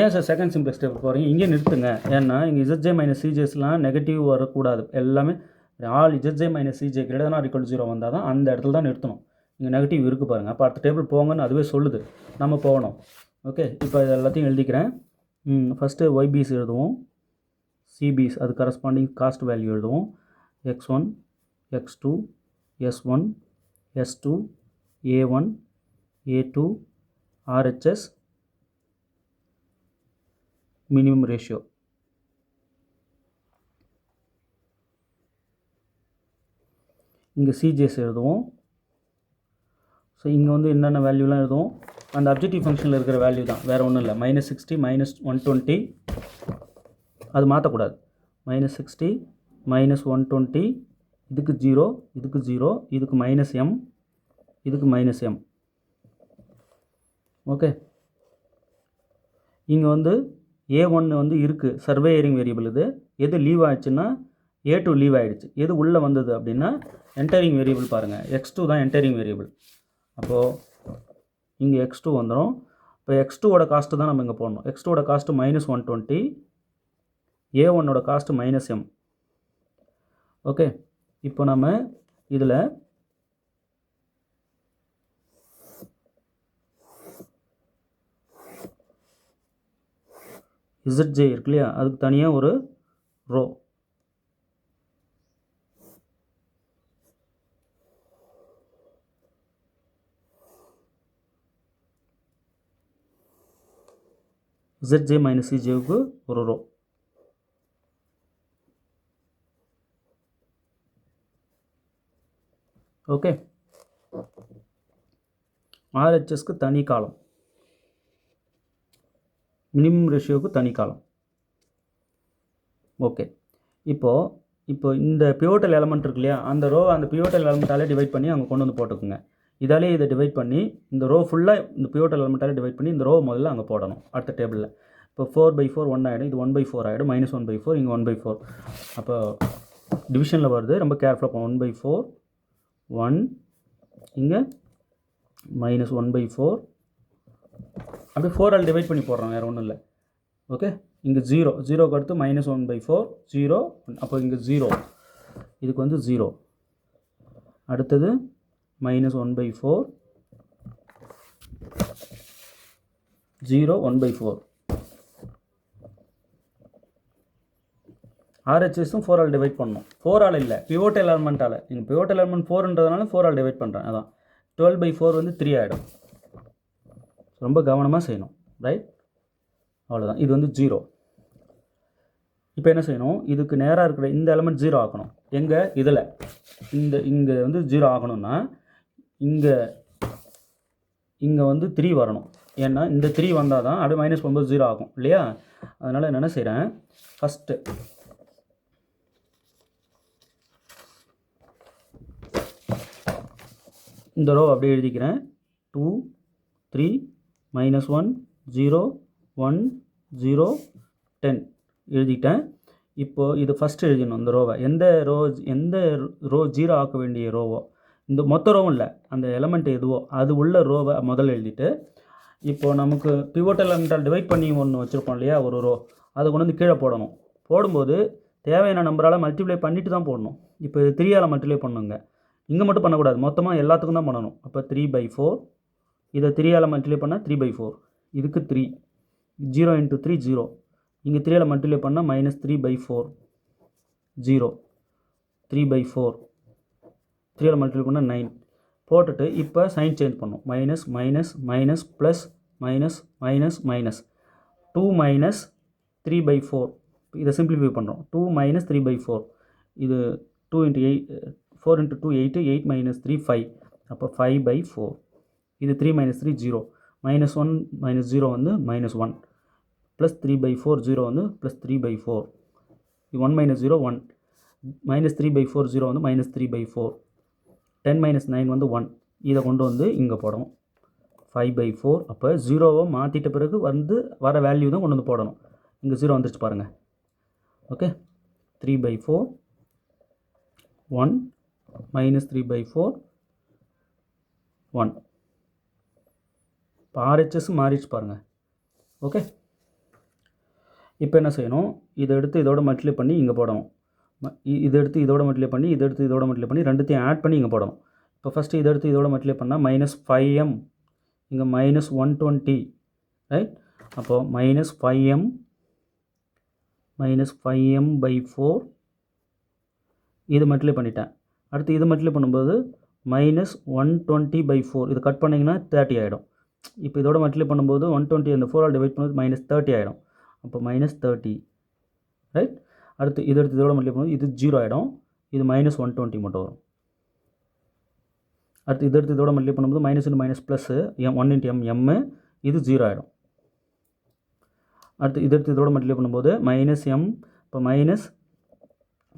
[SPEAKER 1] ஏன் சார் செகண்ட் சிம்ப்ளெக்ஸ் டேபிள் போகிறீங்க? இங்கே நிறுத்துங்க. ஏன்னா இங்கே ZJ மைனஸ் CJஸ்லாம் நெகட்டிவ் வரக்கூடாது. எல்லாமே all ZJ minus CJ greater than or equal to 0 வந்தால் தான் அந்த இடத்துல தான் நிறுத்தணும். இங்கே நெகட்டிவ் இருக்குது பாருங்கள். அப்போ அடுத்த டேபிள் போங்கன்னு அதுவே சொல்லுது, நம்ம போகணும். ஓகே, இப்போ இது எல்லாத்தையும் எழுதிக்கிறேன். ஃபஸ்ட்டு YBs எழுதுவோம், CBs அது கரஸ்பாண்டிங் காஸ்ட் வேல்யூ எழுதுவோம். X1, X2, S1, S2, A1, A2, RHS, minimum ratio. இங்கே CJs எழுதுவோம். ஸோ இங்கே வந்து என்னென்ன வேல்யூலாம் எழுதுவோம், அந்த அப்ஜெக்டிவ் ஃபங்க்ஷனில் இருக்கிற வேல்யூ தான், வேறு ஒன்றும் இல்லை. -60, -120 அது மாற்றக்கூடாது. -60, -120, இதுக்கு 0, இதுக்கு 0, இதுக்கு -m, இதுக்கு -m. ஓகே, இங்கே வந்து A1 வந்து இருக்குது, சர்வேயரிங் வேரியபிள். இது எது லீவ் ஆயிடுச்சுன்னா A2 லீவ் ஆகிடுச்சு. எது உள்ளே வந்தது அப்படின்னா என்டரிங் வேரியபிள். பாருங்கள், X2 தான் என்டரிங் வேரியபிள். அப்போது இங்கே X2 வந்துடும். இப்போ X2ஓட காஸ்ட்டு தான் நம்ம இங்கே போடணும். X2ஓட காஸ்ட்டு -120, A1ஓட காஸ்ட்டு -m. ஓகே, இப்போ நம்ம இதில் ZJ இருக்கு இல்லையா, அதுக்கு தனியாக ஒரு ரோ. ZJ மைனஸ் CJவுக்கு ஒரு ரோ. ஓகே, RHSக்கு தனி காலம், மினிமம் ரேஷியோவுக்கு தனி காலம். ஓகே, இப்போ இந்த பிவோட்டல் எலமெண்ட் இருக்கு இல்லையா, அந்த ரோ அந்த பிவோட்டல் எலமெண்ட்டாலே டிவைட் பண்ணி அங்கே கொண்டு வந்து போட்டுக்குங்க. இதாலே இதை டிவைட் பண்ணி இந்த ரோ ஃபுல்லாக இந்த பிவோட்டல் எலமெண்ட்டாலே டிவைட் பண்ணி இந்த ரோ முதல்ல அங்கே போடணும் அடுத்த டேபிளில். இப்போ 4/4 1 ஆகிடும், இது 1/4 ஆகிடும், -1/4, இங்கே 1/4. அப்போ டிவிஷனில் வருது, ரொம்ப கேர்ஃபுல்லாக 1/4 1, இங்கே -1/4, அப்படியே 4 ஆல் டிவைட் பண்ணி போடுறோம், வேறு ஒன்றும் இல்லை. ஓகே, இங்கே 0க்கு அடுத்து -1/4 0, அப்போ இங்கே 0, இதுக்கு வந்து 0. அடுத்தது -1/4 0 1/4. RHSும் 4 ஆல் டிவைட் பண்ணணும். 4 ஆல் இல்லை, பிவோட்டல் எலமெண்ட்டால். நீங்கள் பிவோட்டல் எலமெண்ட் 4ன்றதுனால 4 ஆல் டிவைட் பண்ணுறேன். அதான் 12/4 வந்து 3 ஆகிடும். ரொம்ப கவனமாக செய்யணும், ரைட்? அவ்வளோதான். இது வந்து 0. இப்போ என்ன செய்யணும், இதுக்கு நேராக இருக்கிற இந்த எலமெண்ட் 0 ஆக்கணும். எங்கே? இதில் இங்கே வந்து 0 ஆகணும்னா இங்கே வந்து 3 வரணும். ஏன்னா இந்த 3 வந்தால் தான் அப்படியே -9 0 ஆகும் இல்லையா? அதனால் என்ன செய்கிறேன், ஃபஸ்ட்டு இந்த ரோ அப்படியே எழுதிக்கிறேன். 2 3 -1 0 1 0 10 எழுதிட்டேன். இப்போது இது ஃபஸ்ட்டு எழுதிடணும். இந்த ரோவை எந்த ரோ 0 ஆக்க வேண்டிய ரோவோ, இந்த மொத்த ரோவும் இல்லை, அந்த எலமெண்ட் எதுவோ அது உள்ள ரோவை முதல்ல எழுதிட்டு, இப்போது நமக்கு பிவோட்டல் எலமெண்ட்டால் டிவைட் பண்ணி ஒன்று வச்சுருப்போம் இல்லையா, ஒரு ரோ, அதை கொண்டு வந்து கீழே போடணும். போடும்போது தேவையான நம்பரால் மல்டிப்ளை பண்ணிவிட்டு தான் போடணும். இப்போ இது 3 ஆல் மல்டிப்ளை பண்ணுங்க. இங்கே மட்டும் பண்ணக்கூடாது, மொத்தமாக எல்லாத்துக்கும் தான் பண்ணணும். அப்போ 3/4, இதை 3ஆல் மல்டிப்ளை பண்ணால் 3/4, இதுக்கு 3, 0 × 3 0, இங்கே 3ஆல் மல்டிப்ளை பண்ணால் -3/4 0, 3/4, 3ஆல் மல்டிப்ளை பண்ணால் 9 போட்டுட்டு இப்போ சைன் சேஞ்ச் பண்ணும். Minus minus minus plus minus minus minus 2 - 3/4, இதை சிம்பிளிஃபை பண்ணுறோம். 2 - 3/4, இது 2 × 8, 4 × 2 8, 8 - 3 5, அப்போ 5/4. இது 3 - 3 0, -1 - 0 வந்து -1, ப்ளஸ் 3/4 0 வந்து ப்ளஸ் 3/4, 1 - 0 1, -3/4 0 வந்து -3/4, 10 - 9 வந்து 1, இதை கொண்டு வந்து இங்கே போடணும் 5/4. அப்போ 0வை மாற்றிட்ட பிறகு வந்து வர வேல்யூ தான் கொண்டு வந்து போடணும். இங்கே 0 வந்துருச்சு பாருங்கள். ஓகே, 3/4 1 -3/4 1, இப்போ RHS மாறிடுச்சு பாருங்கள். ஓகே, இப்போ என்ன செய்யணும், இதை எடுத்து இதோட மல்டிப்ளை பண்ணி இங்கே போடணும். இதை எடுத்து இதோட மல்டிப்ளை பண்ணி, இதை எடுத்து இதோட மல்டிப்ளை பண்ணி, ரெண்டுத்தையும் ஆட் பண்ணி இங்கே போடணும். இப்போ ஃபஸ்ட்டு இதை எடுத்து இதோட மல்டிப்ளை பண்ணால் -5m, இங்கே -120, ரைட். அப்போது -5m -5m/4, இது மல்டிப்ளை பண்ணிட்டேன். அடுத்து இது மல்டிப்ளை பண்ணும்போது -120/4, இது கட் பண்ணிங்கன்னா 30 ஆகிடும். இப்போ இதோட மல்டிப்ளை பண்ணும்போது 120 அந்த 4ஆல் டிவைட் பண்ணும்போது -30 ஆகிடும். அப்போ -30, ரைட். அடுத்து இது எடுத்து இதோட மல்டிப்ளை பண்ணும்போது இது 0 ஆகிடும், இது -120 மட்டும் வரும். அடுத்து இது எடுத்து இதோட மல்டிப்ளை பண்ணும்போது minus into minus plus 1 × m, இது 0 ஆகிடும். அடுத்து இது எடுத்து இதோட மல்டிப்ளை பண்ணும்போது -m, இப்போ மைனஸ்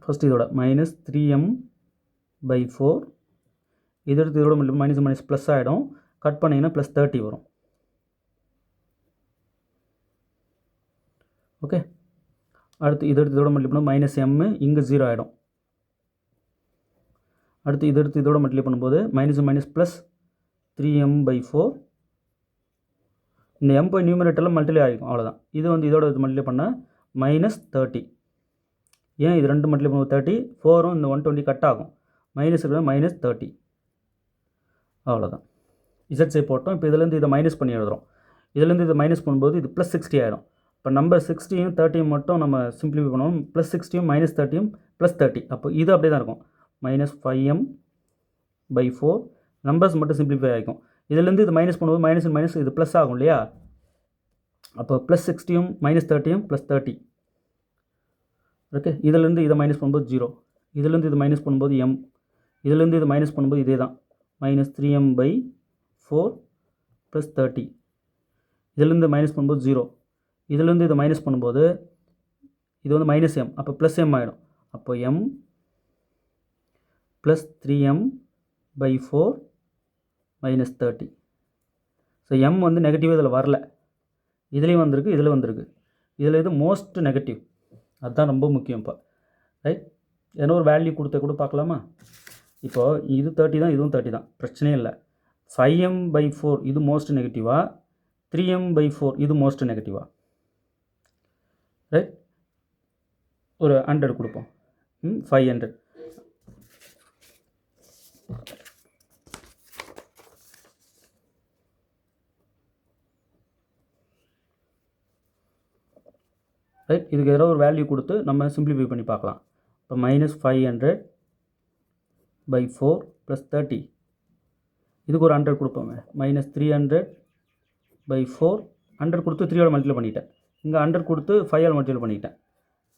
[SPEAKER 1] ஃபஸ்ட்டு இதோட -3m/4, இது எடுத்து இதோட மல்டிப்ளை மைனஸ் மைனஸ் ப்ளஸ் ஆகிடும், கட் பண்ணிங்கன்னா +30 வரும். ஓகே, அடுத்து இது எடுத்து இதோட மல்டிப்ளை பண்ணால் -m, இங்கே 0 ஆகிடும். அடுத்து இது எடுத்து இதோட மல்டிப்ளை பண்ணும்போது மைனஸ் ப்ளஸ் 3m/4, இந்த m போய் நியூமரேட்டரில் மல்டிப்ளை ஆகிக்கும், அவ்வளோதான். இது வந்து இதோட மல்டிப்ளை பண்ணால் -30. ஏன் இது ரெண்டு மல்டிப்ளை பண்ணும்போது 30, 4ம் இந்த 120 கட் ஆகும், -30, அவ்வளோதான். இசட் போட்டோம். இப்போ இதுலேருந்து இதை மைனஸ் பண்ணி எழுதுகிறோம். இதுலேருந்து இதை மைனஸ் பண்ணும்போது இது +60 ஆகிடும். இப்போ நம்பர் 60யும் 30யும் மட்டும் நம்ம சிம்பிளிஃபை பண்ணுவோம். +60யும் -30யும் +30, அப்போ இது அப்படியே தான் இருக்கும். -5m/4, நம்பர்ஸ் மட்டும் சிம்பிளிஃபை ஆகிக்கும். இதுலேருந்து இது மைனஸ் பண்ணும்போது மைனஸ் இது ப்ளஸ் ஆகும் இல்லையா. அப்போ +60யும் -30யும் +30. ஓகே, இதிலேருந்து இதை மைனஸ் பண்ணும்போது 0, இதிலேருந்து இது மைனஸ் பண்ணும்போது m, இதிலேருந்து இது மைனஸ் பண்ணும்போது இதே தான் -3m/4 +30. இதிலேருந்து மைனஸ் பண்ணும்போது 0, இதிலேருந்து இதை மைனஸ் பண்ணும்போது இது வந்து -m, அப்போ +m ஆகிடும். அப்போ m +3m/4 -30. ஸோ m வந்து நெகட்டிவ் இதில் வரல, இதுலேயும் வந்திருக்கு, இதில் வந்திருக்கு. இதில் இது மோஸ்ட் நெகட்டிவ், அதுதான் ரொம்ப முக்கியம். இப்போ ரைட், ஏன்னா ஒரு வேல்யூ கொடுத்த கூட பார்க்கலாமா. இப்போது இது 30 தான், இதுவும் 30 தான், பிரச்சனையே இல்லை. 5m/4 இது மோஸ்ட் நெகட்டிவா, 3m/4 இது மோஸ்ட் நெகட்டிவா, ரைட். ஒரு 100 கொடுப்போம், 500. ரைட், இதுக்கு ஏதோ ஒரு வேல்யூ கொடுத்து நம்ம சிம்பிளிஃபை பண்ணி பார்க்கலாம். இப்போ -500/4 +30, இதுக்கு ஒரு 100 கொடுப்போமே. -300/4, 100 கொடுத்து 3ஆல் மல்டிப்ளை பண்ணிட்டேன், இங்கே 100 கொடுத்து 5ஆல் மல்டிப்ளை பண்ணிட்டேன்,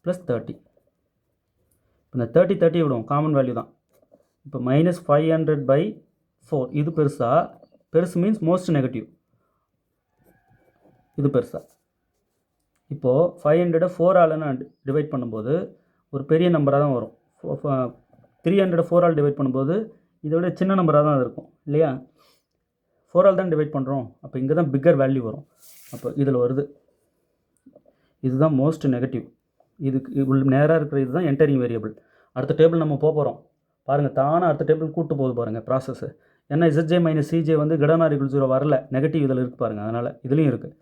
[SPEAKER 1] +30. இந்த 30 விடும், காமன் வேல்யூ தான். இப்போ -500/4 இது பெருசா, பெருசு மீன்ஸ் மோஸ்ட் நெகட்டிவ், இது பெருசா. இப்போது 500 4ஆல் நான் டிவைட் பண்ணும்போது ஒரு பெரிய நம்பராக தான் வரும். 300 4ஆல் டிவைட் பண்ணும்போது இதை விட சின்ன நம்பராக தான் இருக்கும் இல்லையா. 4ஆல் தான் டிவைட் பண்ணுறோம், அப்போ இங்கே தான் பிக்கர் வேல்யூ வரும். அப்போ இதில் வருது, இதுதான் மோஸ்ட் நெகட்டிவ். இதுக்கு உள்ள நேராக இருக்கிற இது தான் என்டரிங் வேரியபிள். அடுத்த டேபிள் நம்ம போகிறோம் பாருங்கள், தானே அடுத்த டேபிள் கூட்டு போகுது பாருங்கள் ப்ராசஸ்ஸு. ஏன்னா ZJ - CJ வந்து ≥ 0 வரல, நெகட்டிவ் இதில் இருக்குது பாருங்கள், அதனால் இதுலேயும் இருக்குது.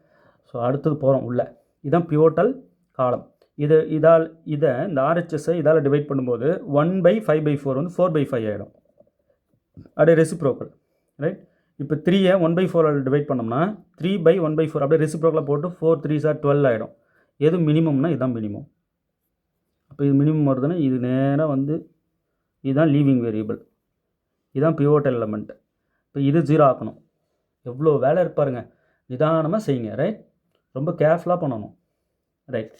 [SPEAKER 1] ஸோ அடுத்தது போகிறோம் உள்ள, இதுதான் பிவோட்டல் காலம். இதை இந்த RHSஐ இதால் டிவைட் பண்ணும்போது 1/5/4 வந்து 4/5 ஆகிடும். அப்படியே ரெசிப்ரோக்கல் ரைட். இப்போ 3-ஐ 1/4 டிவைட் பண்ணோம்னா 3/1/4 அப்படியே ரெசிப்ரோக்கலாக போட்டு 4 3s are 12 ஆகிடும். எது மினிமம்னா இதுதான் மினிமம். அப்போ இது மினிமம் வருதுன்னா இது நேராக வந்து இதுதான் லீவிங் வேரியபிள், இதுதான் பிவோட்டல் எலமெண்ட். இப்போ இது 0 ஆக்கணும். எவ்வளோ வேலை இருப்பாருங்க, நிதானமாக செய்யுங்க ரைட். ரொம்ப கேர்ஃபுல்லாக பண்ணணும் ரைட்.